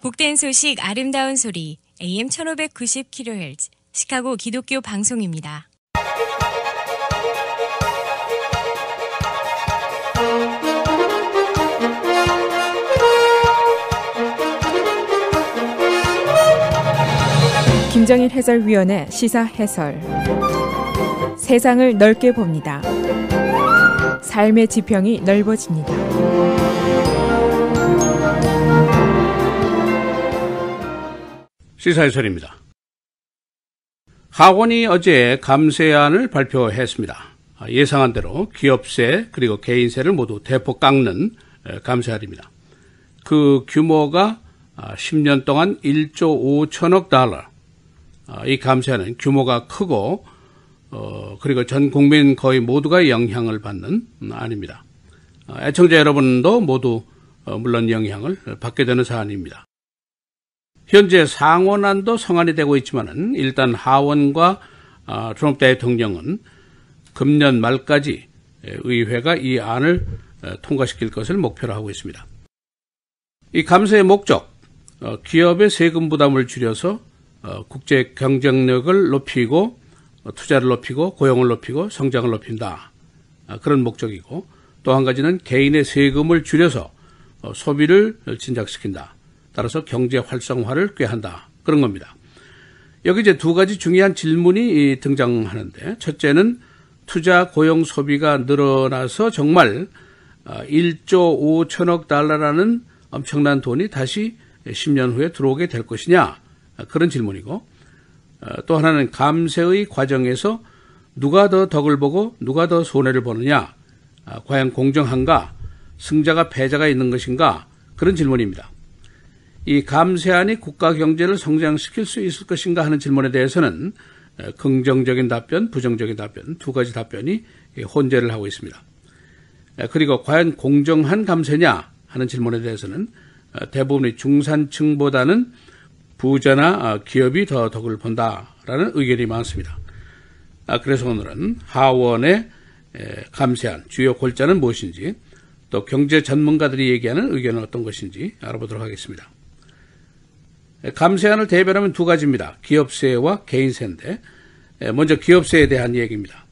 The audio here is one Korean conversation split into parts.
복된 소식 아름다운 소리 AM 1590kHz 시카고 기독교 방송입니다. 김정일 해설위원의 시사 해설. 세상을 넓게 봅니다. 삶의 지평이 넓어집니다. 시사해설입니다. 하원이 어제 감세안을 발표했습니다. 예상한 대로 기업세 그리고 개인세를 모두 대폭 깎는 감세안입니다. 그 규모가 10년 동안 1조 5천억 달러. 이 감세안은 규모가 크고 그리고 전 국민 거의 모두가 영향을 받는 안입니다. 애청자 여러분도 모두 물론 영향을 받게 되는 사안입니다. 현재 상원안도 성안이 되고 있지만은 일단 하원과 트럼프 대통령은 금년 말까지 의회가 이 안을 통과시킬 것을 목표로 하고 있습니다. 이 감세의 목적, 기업의 세금 부담을 줄여서 국제 경쟁력을 높이고 투자를 높이고 고용을 높이고 성장을 높인다. 그런 목적이고 또 한 가지는 개인의 세금을 줄여서 소비를 진작시킨다. 따라서 경제 활성화를 꾀한다. 그런 겁니다. 여기 이제 두 가지 중요한 질문이 등장하는데 첫째는 투자, 고용, 소비가 늘어나서 정말 1조 5천억 달러라는 엄청난 돈이 다시 10년 후에 들어오게 될 것이냐. 그런 질문이고 또 하나는 감세의 과정에서 누가 더 덕을 보고 누가 더 손해를 보느냐. 과연 공정한가? 승자가 패자가 있는 것인가? 그런 질문입니다. 이 감세안이 국가 경제를 성장시킬 수 있을 것인가 하는 질문에 대해서는 긍정적인 답변, 부정적인 답변 두 가지 답변이 혼재를 하고 있습니다. 그리고 과연 공정한 감세냐 하는 질문에 대해서는 대부분이 중산층보다는 부자나 기업이 더 덕을 본다라는 의견이 많습니다. 그래서 오늘은 하원의 감세안 주요 골자는 무엇인지 또 경제 전문가들이 얘기하는 의견은 어떤 것인지 알아보도록 하겠습니다. 감세안을 대별하면 두 가지입니다. 기업세와 개인세인데 먼저 기업세에 대한 얘기입니다.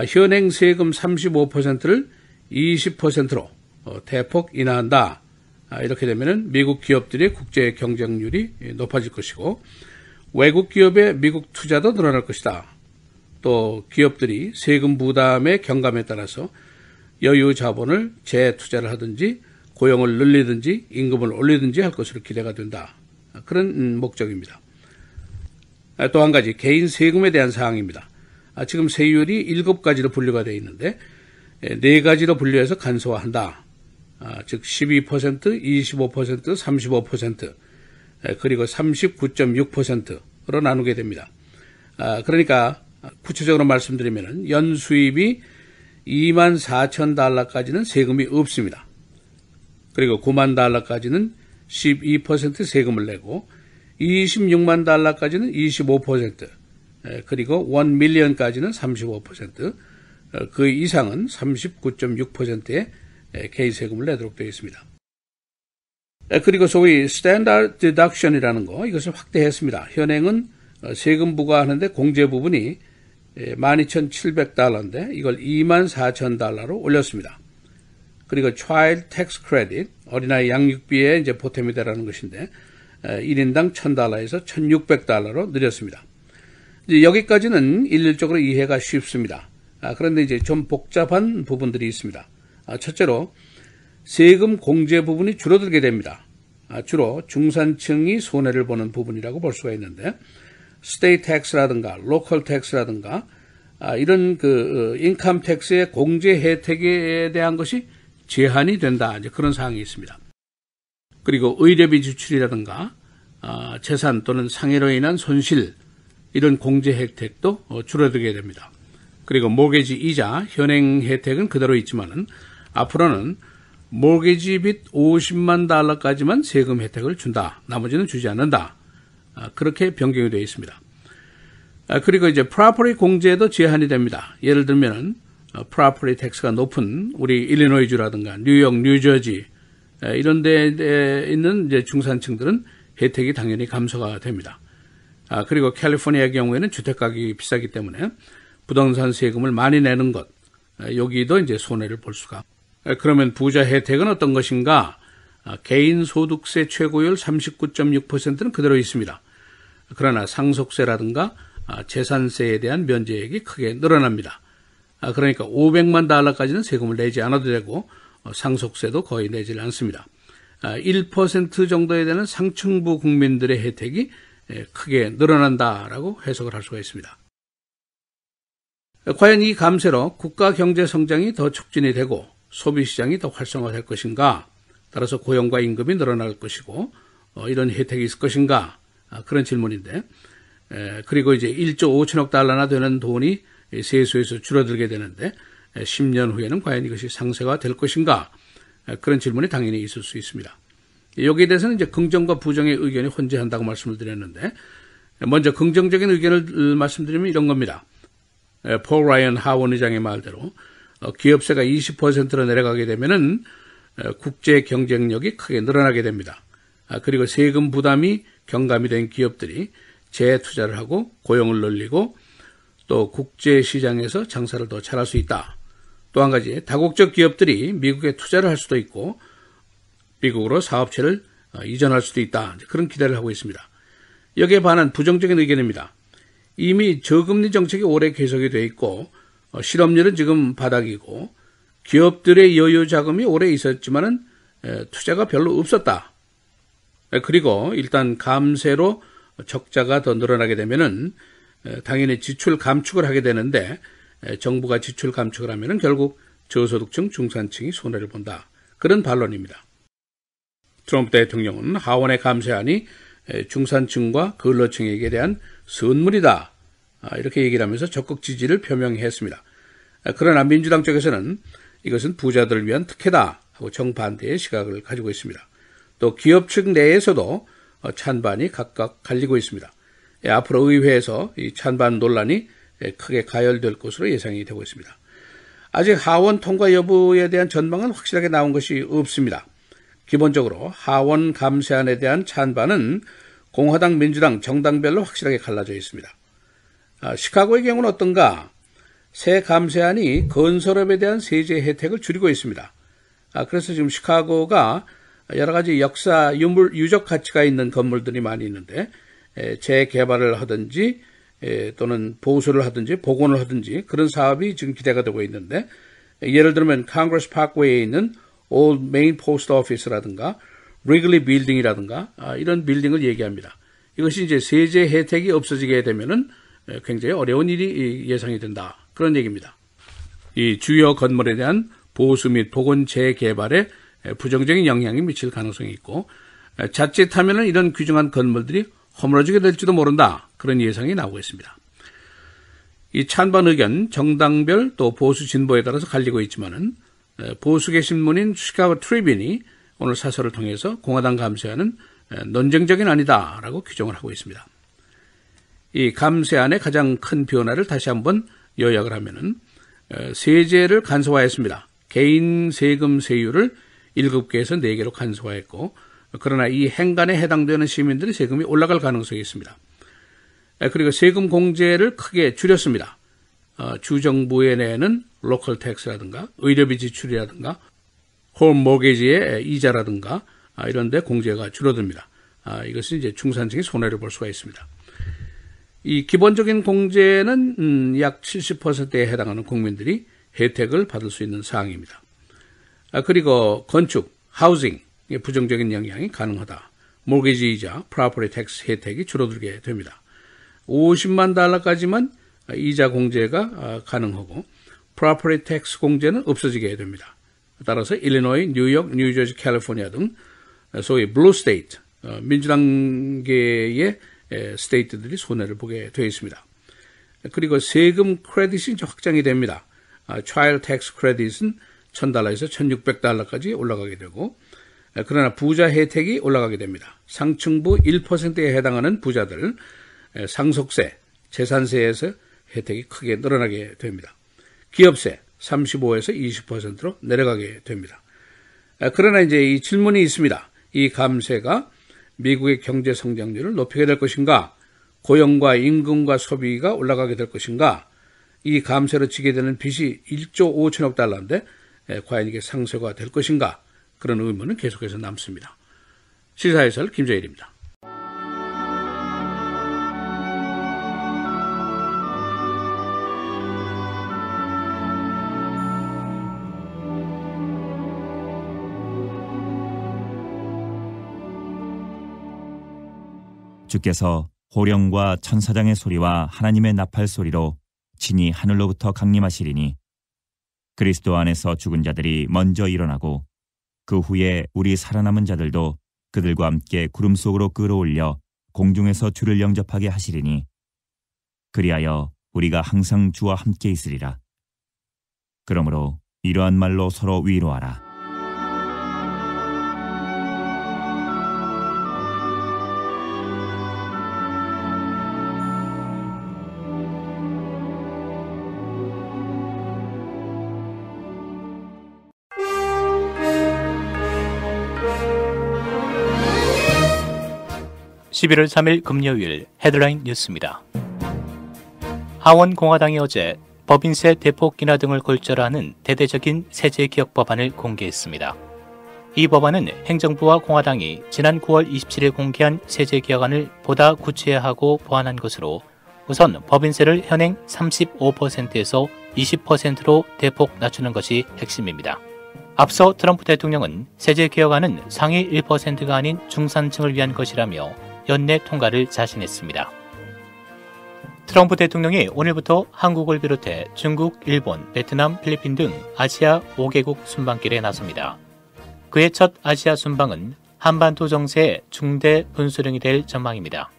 현행 세금 35%를 20%로 대폭 인하한다. 이렇게 되면 미국 기업들의 국제 경쟁률이 높아질 것이고 외국 기업의 미국 투자도 늘어날 것이다. 또 기업들이 세금 부담의 경감에 따라서 여유 자본을 재투자를 하든지 고용을 늘리든지 임금을 올리든지 할 것으로 기대가 된다. 그런 목적입니다. 또 한 가지 개인 세금에 대한 사항입니다. 지금 세율이 7가지로 분류가 되어 있는데 4가지로 분류해서 간소화한다. 즉 12%, 25%, 35% 그리고 39.6%로 나누게 됩니다. 그러니까 구체적으로 말씀드리면 연수입이 24,000달러까지는 세금이 없습니다. 그리고 9만 달러까지는 12% 세금을 내고 26만 달러까지는 25% 그리고 1밀리언까지는 35% 그 이상은 39.6%의 개인 세금을 내도록 되어 있습니다. 그리고 소위 스탠다드 디덕션이라는 거 이것을 확대했습니다. 현행은 세금 부과하는데 공제 부분이 12,700달러인데 이걸 24,000달러로 올렸습니다. 그리고 Child Tax Credit, 어린아이 양육비에 이제 보탬이 되라는 것인데 1인당 1,000달러에서 1,600달러로 늘렸습니다. 이제 여기까지는 일률적으로 이해가 쉽습니다. 그런데 이제 좀 복잡한 부분들이 있습니다. 첫째로 세금 공제 부분이 줄어들게 됩니다. 주로 중산층이 손해를 보는 부분이라고 볼 수가 있는데 스테이트 텍스라든가 로컬 텍스라든가 이런 그 인컴 텍스의 공제 혜택에 대한 것이 제한이 된다. 이제 그런 사항이 있습니다. 그리고 의료비 지출이라든가 재산 또는 상해로 인한 손실 이런 공제 혜택도 줄어들게 됩니다. 그리고 모게지 이자 현행 혜택은 그대로 있지만은 앞으로는 모게지 빚 50만 달러까지만 세금 혜택을 준다. 나머지는 주지 않는다. 그렇게 변경이 되어 있습니다. 그리고 이제 프로퍼티 공제도 제한이 됩니다. 예를 들면은 프로퍼티 텍스가 높은 우리 일리노이주라든가 뉴욕, 뉴저지 이런 데 있는 이제 중산층들은 혜택이 당연히 감소가 됩니다. 그리고 캘리포니아의 경우에는 주택 가격이 비싸기 때문에 부동산 세금을 많이 내는 것, 여기도 이제 손해를 볼 수가. 그러면 부자 혜택은 어떤 것인가? 개인 소득세 최고율 39.6%는 그대로 있습니다. 그러나 상속세라든가 재산세에 대한 면제액이 크게 늘어납니다. 그러니까 500만 달러까지는 세금을 내지 않아도 되고 상속세도 거의 내질 않습니다. 1% 정도에 되는 상층부 국민들의 혜택이 크게 늘어난다라고 해석을 할 수가 있습니다. 과연 이 감세로 국가 경제 성장이 더 촉진이 되고 소비시장이 더 활성화될 것인가? 따라서 고용과 임금이 늘어날 것이고 이런 혜택이 있을 것인가? 그런 질문인데, 그리고 이제 1조 5천억 달러나 되는 돈이 세수에서 줄어들게 되는데 10년 후에는 과연 이것이 상세가 될 것인가? 그런 질문이 당연히 있을 수 있습니다. 여기에 대해서는 이제 긍정과 부정의 의견이 혼재한다고 말씀을 드렸는데, 먼저 긍정적인 의견을 말씀드리면 이런 겁니다. 폴 라이언 하원 의장의 말대로 기업세가 20%로 내려가게 되면은 국제 경쟁력이 크게 늘어나게 됩니다. 그리고 세금 부담이 경감이 된 기업들이 재투자를 하고 고용을 늘리고 또 국제 시장에서 장사를 더 잘할 수 있다. 또 한 가지, 다국적 기업들이 미국에 투자를 할 수도 있고 미국으로 사업체를 이전할 수도 있다. 그런 기대를 하고 있습니다. 여기에 반한 부정적인 의견입니다. 이미 저금리 정책이 오래 계속이 돼 있고 실업률은 지금 바닥이고 기업들의 여유 자금이 오래 있었지만은 투자가 별로 없었다. 그리고 일단 감세로 적자가 더 늘어나게 되면은 당연히 지출 감축을 하게 되는데 정부가 지출 감축을 하면은 결국 저소득층 중산층이 손해를 본다. 그런 반론입니다. 트럼프 대통령은 하원의 감세안이 중산층과 근로층에게 대한 선물이다. 이렇게 얘기를 하면서 적극 지지를 표명했습니다. 그러나 민주당 쪽에서는 이것은 부자들을 위한 특혜다 하고 정반대의 시각을 가지고 있습니다. 또 기업 측 내에서도 찬반이 각각 갈리고 있습니다. 앞으로 의회에서 이 찬반 논란이 크게 가열될 것으로 예상이 되고 있습니다. 아직 하원 통과 여부에 대한 전망은 확실하게 나온 것이 없습니다. 기본적으로 하원 감세안에 대한 찬반은 공화당, 민주당, 정당별로 확실하게 갈라져 있습니다. 시카고의 경우는 어떤가? 새 감세안이 건설업에 대한 세제 혜택을 줄이고 있습니다. 그래서 지금 시카고가 여러 가지 역사, 유적 가치가 있는 건물들이 많이 있는데 재개발을 하든지 또는 보수를 하든지 복원을 하든지 그런 사업이 지금 기대가 되고 있는데, 예를 들면 Congress Parkway에 있는 Old Main Post Office라든가 Wrigley Building이라든가 이런 빌딩을 얘기합니다. 이것이 이제 세제 혜택이 없어지게 되면은 굉장히 어려운 일이 예상이 된다. 그런 얘기입니다. 이 주요 건물에 대한 보수 및 복원 재개발에 부정적인 영향이 미칠 가능성이 있고, 자칫하면은 이런 귀중한 건물들이 허물어지게 될지도 모른다. 그런 예상이 나오고 있습니다. 이 찬반 의견 정당별 또 보수 진보에 따라서 갈리고 있지만은 보수계 신문인 시카고 트리뷴이 오늘 사설을 통해서 공화당 감세안은 논쟁적인 아니다라고 규정을 하고 있습니다. 이 감세안의 가장 큰 변화를 다시 한번 요약을 하면은 세제를 간소화했습니다. 개인 세금 세율을 7개에서 4개로 간소화했고, 그러나 이 행간에 해당되는 시민들의 세금이 올라갈 가능성이 있습니다. 그리고 세금 공제를 크게 줄였습니다. 주정부에 내는 로컬 텍스라든가 의료비 지출이라든가 홈 모게지의 이자라든가 이런 데 공제가 줄어듭니다. 이것은 이제 중산층이 손해를 볼 수가 있습니다. 이 기본적인 공제는 약 70%에 해당하는 국민들이 혜택을 받을 수 있는 사항입니다. 그리고 건축, 하우징, 부정적인 영향이 가능하다. 모기지 이자, 프로퍼티 텍스 혜택이 줄어들게 됩니다. 50만 달러까지만 이자 공제가 가능하고 프로퍼티 텍스 공제는 없어지게 됩니다. 따라서 일리노이, 뉴욕, 뉴저지, 캘리포니아 등 소위 블루 스테이트, 민주당계의 스테이트들이 손해를 보게 되어 있습니다. 그리고 세금 크레딧이 확장이 됩니다. 차일드 텍스 크레딧은 $1,000에서 $1,600까지 올라가게 되고, 그러나 부자 혜택이 올라가게 됩니다. 상층부 1%에 해당하는 부자들 상속세, 재산세에서 혜택이 크게 늘어나게 됩니다. 기업세 35에서 20%로 내려가게 됩니다. 그러나 이제 이 질문이 있습니다. 이 감세가 미국의 경제 성장률을 높이게 될 것인가? 고용과 임금과 소비가 올라가게 될 것인가? 이 감세로 지게 되는 빚이 1조 5천억 달러인데 과연 이게 상쇄가 될 것인가? 그런 의문은 계속해서 남습니다. 시사해설 김재일입니다. 주께서 호령과 천사장의 소리와 하나님의 나팔 소리로 진이 하늘로부터 강림하시리니 그리스도 안에서 죽은 자들이 먼저 일어나고 그 후에 우리 살아남은 자들도 그들과 함께 구름 속으로 끌어올려 공중에서 주를 영접하게 하시리니 그리하여 우리가 항상 주와 함께 있으리라. 그러므로 이러한 말로 서로 위로하라. (11월 3일) 금요일 헤드라인 뉴스입니다. 하원 공화당이 어제 법인세 대폭 인하 등을 골자로 대대적인 세제 개혁 법안을 공개했습니다. 이 법안은 행정부와 공화당이 지난 9월 27일 공개한 세제 개혁안을 보다 구체화하고 보완한 것으로 우선 법인세를 현행 35%에서 20%로 대폭 낮추는 것이 핵심입니다. 앞서 트럼프 대통령은 세제 개혁안은 상위 1%가 아닌 중산층을 위한 것이라며 연내 통과를 자신했습니다. 트럼프 대통령이 오늘부터 한국을 비롯해 중국, 일본, 베트남, 필리핀 등 아시아 5개국 순방길에 나섭니다. 그의 첫 아시아 순방은 한반도 정세의 중대 분수령이 될 전망입니다.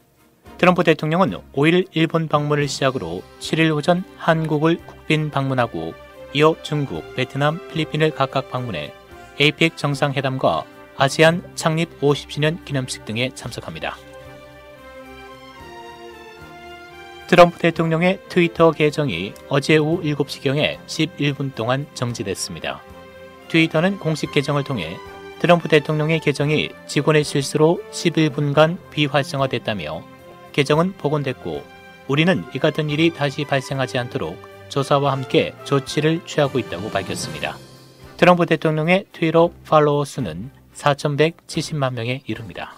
트럼프 대통령은 5일 일본 방문을 시작으로 7일 오전 한국을 국빈 방문하고 이어 중국, 베트남, 필리핀을 각각 방문해 APEC 정상회담과 아세안 창립 50주년 기념식 등에 참석합니다. 트럼프 대통령의 트위터 계정이 어제 오후 7시경에 11분 동안 정지됐습니다. 트위터는 공식 계정을 통해 트럼프 대통령의 계정이 직원의 실수로 11분간 비활성화됐다며 계정은 복원됐고 우리는 이 같은 일이 다시 발생하지 않도록 조사와 함께 조치를 취하고 있다고 밝혔습니다. 트럼프 대통령의 트위터 팔로워 수는 4,170만 명에 이릅니다.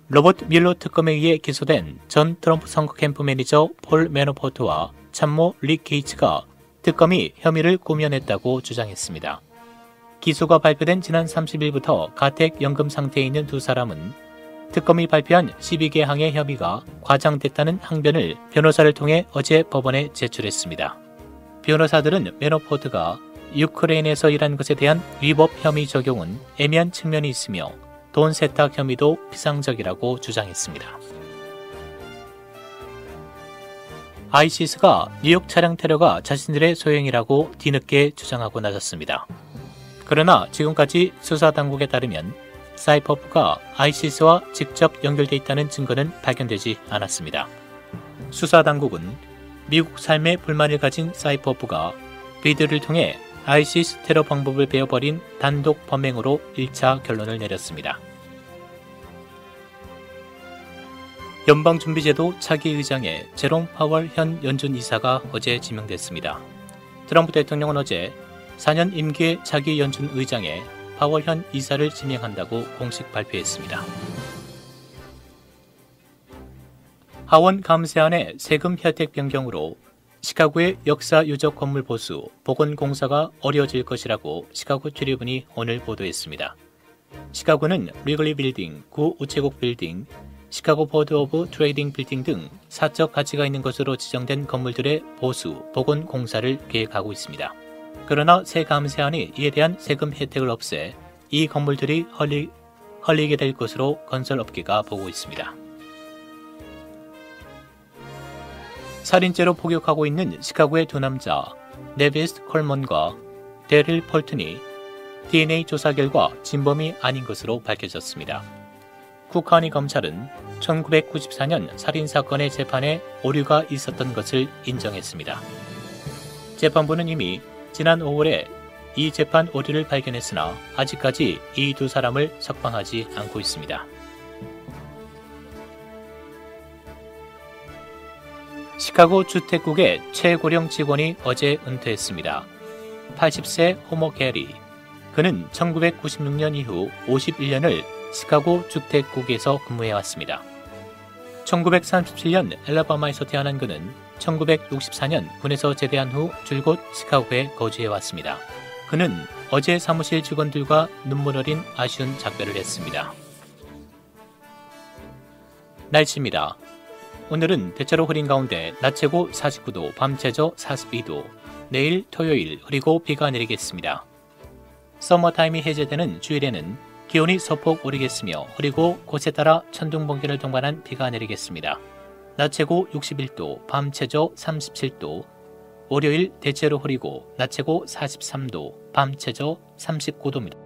로버트 뮬러 특검에 의해 기소된 전 트럼프 선거 캠프 매니저 폴 매너포트와 참모 릭 게이츠가 특검이 혐의를 꾸며냈다고 주장했습니다. 기소가 발표된 지난 30일부터 가택연금 상태에 있는 두 사람은 특검이 발표한 12개 항의 혐의가 과장됐다는 항변을 변호사를 통해 어제 법원에 제출했습니다. 변호사들은 매너포트가 유크레인에서 일한 것에 대한 위법 혐의 적용은 애매한 측면이 있으며 돈 세탁 혐의도 피상적이라고 주장했습니다. ISIS가 뉴욕 차량 테러가 자신들의 소행이라고 뒤늦게 주장하고 나섰습니다. 그러나 지금까지 수사당국에 따르면 사이퍼프가 ISIS와 직접 연결돼 있다는 증거는 발견되지 않았습니다. 수사당국은 미국 삶에 불만을 가진 사이퍼프가 그들을 통해 ISIS 테러 방법을 배워버린 단독 범행으로 1차 결론을 내렸습니다. 연방준비제도 차기 의장에 제롬 파월 현 연준 이사가 어제 지명됐습니다. 트럼프 대통령은 어제 4년 임기의 차기 연준 의장에 파월 현 이사를 지명한다고 공식 발표했습니다. 하원 감세안의 세금 혜택 변경으로 시카고의 역사 유적 건물 보수, 복원공사가 어려워질 것이라고 시카고 트리뷴이 오늘 보도했습니다. 시카고는 리글리 빌딩, 구 우체국 빌딩, 시카고 보드 오브 트레이딩 빌딩 등 사적 가치가 있는 것으로 지정된 건물들의 보수, 복원 공사를 계획하고 있습니다. 그러나 새 감세안이 이에 대한 세금 혜택을 없애 이 건물들이 헐리게 될 것으로 건설업계가 보고 있습니다. 살인죄로 복역하고 있는 시카고의 두 남자 네비스 콜먼과 데릴 폴튼이 DNA 조사 결과 진범이 아닌 것으로 밝혀졌습니다. 쿡카운티 검찰은 1994년 살인사건의 재판에 오류가 있었던 것을 인정했습니다. 재판부는 이미 지난 5월에 이 재판 오류를 발견했으나 아직까지 이 두 사람을 석방하지 않고 있습니다. 시카고 주택국의 최고령 직원이 어제 은퇴했습니다. 80세 호모 게리. 그는 1996년 이후 51년을 시카고 주택국에서 근무해왔습니다. 1937년 엘라바마에서 태어난 그는 1964년 군에서 제대한 후 줄곧 시카고에 거주해왔습니다. 그는 어제 사무실 직원들과 눈물 어린 아쉬운 작별을 했습니다. 날씨입니다. 오늘은 대체로 흐린 가운데 낮 최고 49도, 밤 최저 42도, 내일 토요일 그리고 비가 내리겠습니다. 서머타임이 해제되는 주일에는 기온이 소폭 오르겠으며 그리고 곳에 따라 천둥 번개를 동반한 비가 내리겠습니다. 낮 최고 61도, 밤 최저 37도, 월요일 대체로 흐리고 낮 최고 43도, 밤 최저 39도입니다.